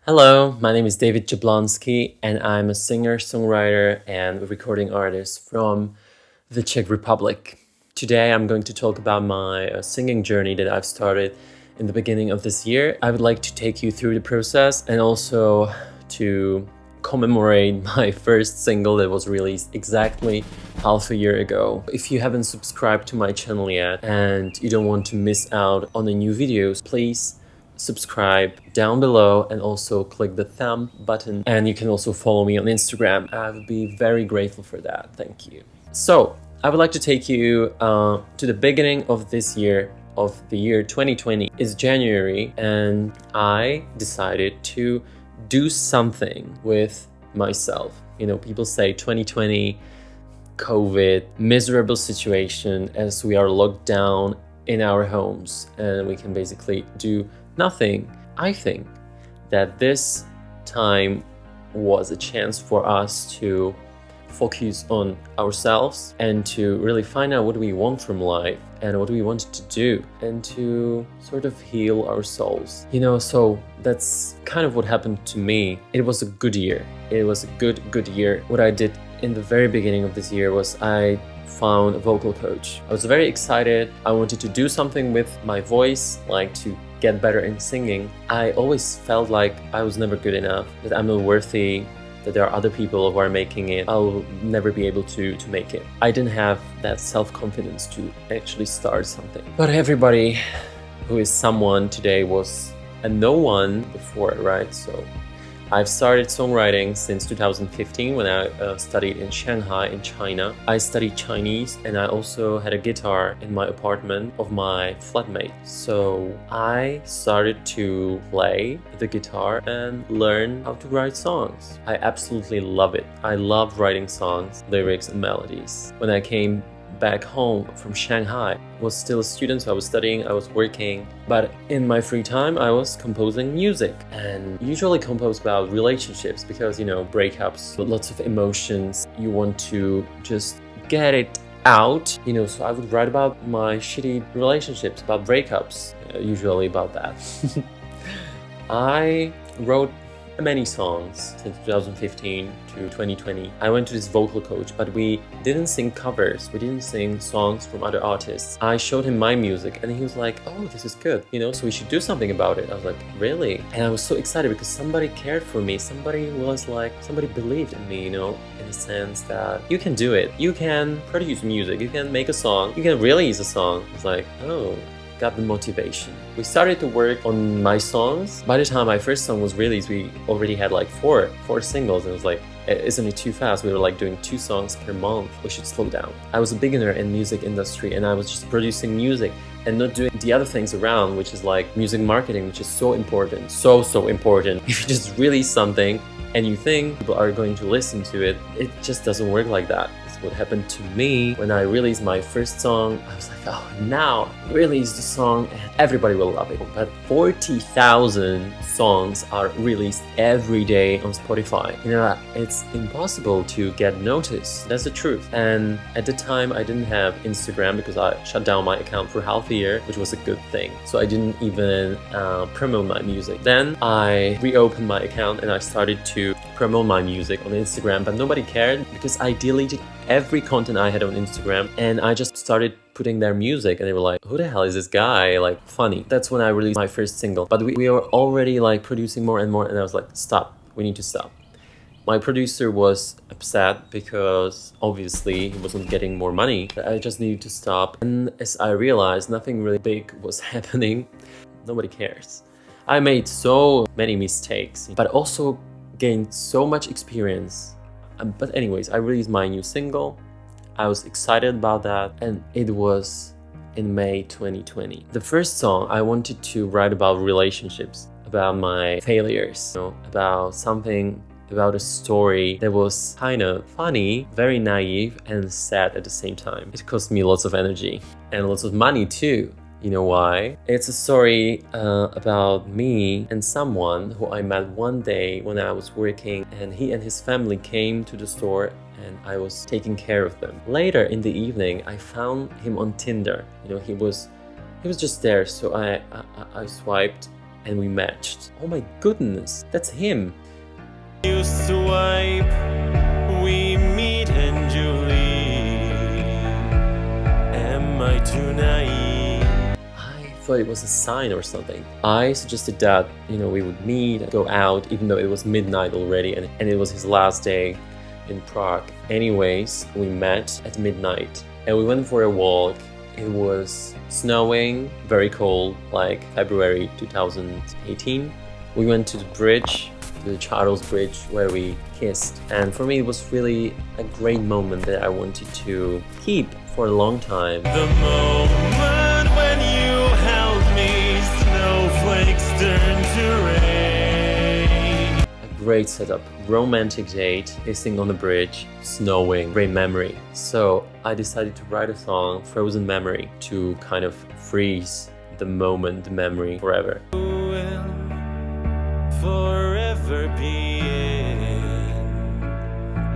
Hello, my name is David Jablonski, and I'm a singer, songwriter, and recording artist from the Czech Republic. Today, I'm going to talk about my singing journey that I've started in the beginning of this year. I would like to take you through the process and also to commemorate my first single that was released exactly half a year ago. If you haven't subscribed to my channel yet and you don't want to miss out on the new videos, please subscribe down below and also click the thumb button, and you can also follow me on Instagram. I would be very grateful for that. Thank you. So I would like to take you to the beginning of this year, of the year 2020. It's January and I decided to do something with myself. You know, people say 2020, COVID, miserable situation as we are locked down in our homes and we can basically do nothing. I think that this time was a chance for us to focus on ourselves and to really find out what we want from life and what we want to do and to sort of heal our souls. You know, so that's kind of what happened to me. It was a good year. It was a good year. What I did in the very beginning of this year was I found a vocal coach. I was very excited. I wanted to do something with my voice, like to get better in singing. I always felt like I was never good enough, that I'm not worthy, that there are other people who are making it. I'll never be able to make it. I didn't have that self-confidence to actually start something. But everybody who is someone today was a no one before, right? So I've started songwriting since 2015 when I studied in Shanghai in China. I studied Chinese and I also had a guitar in my apartment of my flatmate. So I started to play the guitar and learn how to write songs. I absolutely love it. I love writing songs, lyrics and melodies. When I came back home from Shanghai, I was still a student, so I was studying, I was working, but in my free time I was composing music and usually compose about relationships because, you know, breakups, lots of emotions, you want to just get it out, you know, so I would write about my shitty relationships, about breakups, usually about that. I wrote many songs since 2015 to 2020. I went to this vocal coach, but we didn't sing covers. We didn't sing songs from other artists. I showed him my music and he was like, oh, this is good, you know, so we should do something about it. I was like, really? And I was so excited because somebody cared for me. Somebody believed in me, you know, in the sense that you can do it. You can produce music. You can make a song. You can release a song. It's like, oh, got the motivation. We started to work on my songs. By the time my first song was released, we already had like four singles. And it was like, isn't it too fast? We were like doing 2 songs per month. We should slow down. I was a beginner in music industry and I was just producing music and not doing the other things around, which is like music marketing, which is so important, so important. If you just release something and you think people are going to listen to it, it just doesn't work like that. What happened to me when I released my first song. I was like, oh, now release the song and everybody will love it. But 40,000 songs are released every day on Spotify. You know, it's impossible to get noticed. That's the truth. And at the time I didn't have Instagram because I shut down my account for half a year, which was a good thing. So I didn't even promote my music. Then I reopened my account and I started to promote my music on Instagram, but nobody cared because I deleted every content I had on Instagram and I just started putting their music and they were like, who the hell is this guy? Like, funny. That's when I released my first single. But we were already like producing more and more and I was like, stop, we need to stop. My producer was upset because obviously he wasn't getting more money. I just needed to stop. And as I realized nothing really big was happening, nobody cares. I made so many mistakes, but also gained so much experience. But anyways, I released my new single. I was excited about that and it was in May 2020. The first song I wanted to write about relationships, about my failures, you know, about something, about a story that was kind of funny, very naive and sad at the same time. It cost me lots of energy and lots of money too. You know why? It's a story about me and someone who I met one day when I was working, and he and his family came to the store and I was taking care of them. Later in the evening, I found him on Tinder. You know, he was just there, so I swiped and we matched. Oh my goodness, that's him. Used to wipe, we meet and you leave. Am I too naive? I thought it was a sign or something. I suggested that, we would meet, go out, even though it was midnight already, and it was his last day in Prague. Anyways, we met at midnight and we went for a walk. It was snowing, very cold, like February 2018. We went to the bridge, the Charles Bridge, where we kissed. And for me, it was really a great moment that I wanted to keep for a long time. The moment when you held me, snowflakes turned to rain. A great setup, romantic date, kissing on the bridge, snowing, great memory. So I decided to write a song, Frozen Memory, to kind of freeze the moment, the memory forever. Will forever be in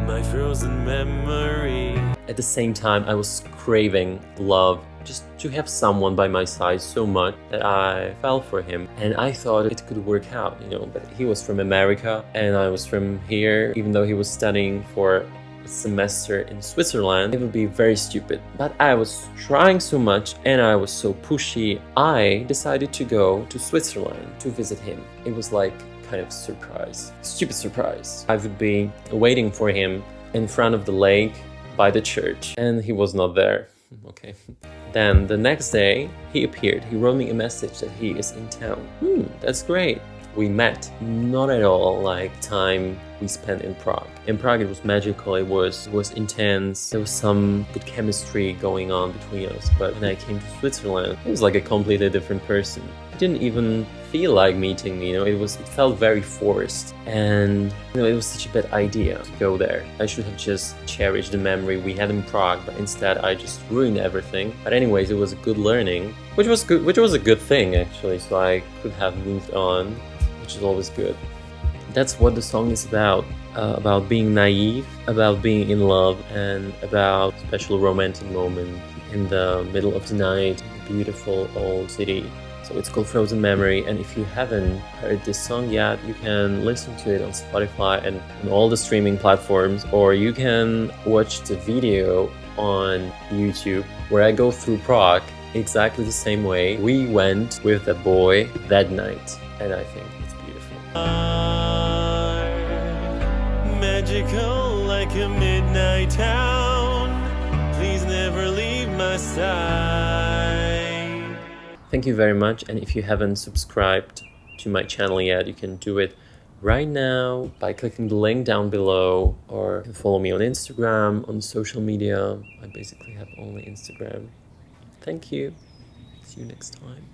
my frozen memory. At the same time, I was craving love, just to have someone by my side so much that I fell for him. And I thought it could work out, but he was from America and I was from here. Even though he was studying for a semester in Switzerland, it would be very stupid. But I was trying so much and I was so pushy, I decided to go to Switzerland to visit him. It was like kind of surprise, stupid surprise. I would be waiting for him in front of the lake by the church and he was not there. Okay. Then the next day he appeared. He wrote me a message that he is in town. That's great. We met. Not at all like time we spent in Prague. In Prague it was magical, it was intense, there was some good chemistry going on between us, but when I came to Switzerland, it was like a completely different person. He didn't even feel like meeting me, it felt very forced, and it was such a bad idea to go there. I should have just cherished the memory we had in Prague, but instead I just ruined everything. But anyways, it was a good learning, which was a good thing actually, so I could have moved on, which is always good. That's what the song is about being naive, about being in love, and about special romantic moment in the middle of the night in a beautiful old city. So it's called Frozen Memory, and if you haven't heard this song yet, you can listen to it on Spotify and on all the streaming platforms, or you can watch the video on YouTube where I go through Prague exactly the same way we went with a boy that night, and I think it's beautiful. Magical like a midnight town, please never leave my side. Thank you very much, and if you haven't subscribed to my channel yet, you can do it right now by clicking the link down below, or you can follow me on Instagram, on social media. I basically have only Instagram. Thank you. See you next time.